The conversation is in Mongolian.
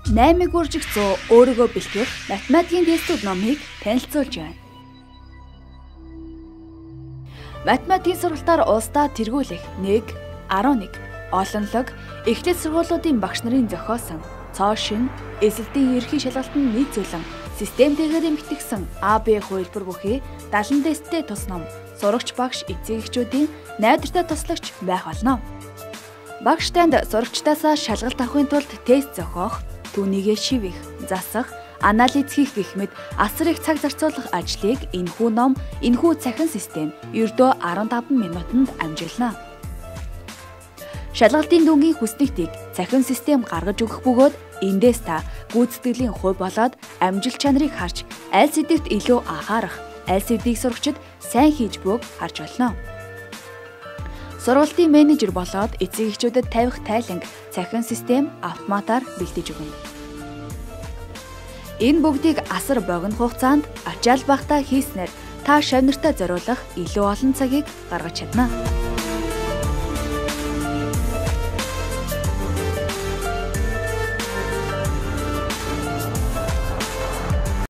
8-ыг үржих 100 өөрийгөө бэлтгэх математикийн тестүүд номыг танилцуулж байна. Математикийн сургалтаар улсдаа тэргүүлэх 1.11 олонлог эхлэл сургуулиудын багш нарын зохиосон цоо шин эсэлтийн ерхий шалгалтанд нийцүүлэн системтэйгээр эмхтгсэн АБ хувилбар бүхий 70 тесттэй тус ном сурагч багш эцэг эхчүүдийн найдвартай туслагч байх болно. Багш танд сурагчдаасаа шалгалт авахын тулд тест зохиох, түүнийгээ шивэх, засах, анализ хийх гэх мэт асар их цаг зарцуулах ажлыг энэхүү ном, энэхүү цахин систем ердөө 15 минутанд амжилна. Шалгалтын дүнгийн хүснэгтийг цахин систем гаргаж өгөх бөгөөд эндээс та гүйцэтгэлийн хувь болоод амжилт чанарыг харж аль сэдвт илүү анхаарах, аль сэдвийг сурагчид сайн хийж буйг харж болно. Сургалтын менежер болоод эцэг эхчүүдэд тавих тайланг цахин систем автоматар бэлдэж өгнө. Энэ бүгдийг асар богино хугацаанд ачаал багтаа хийснээр та шавнартаа зориулах илүү олон цагийг гаргаж чадна.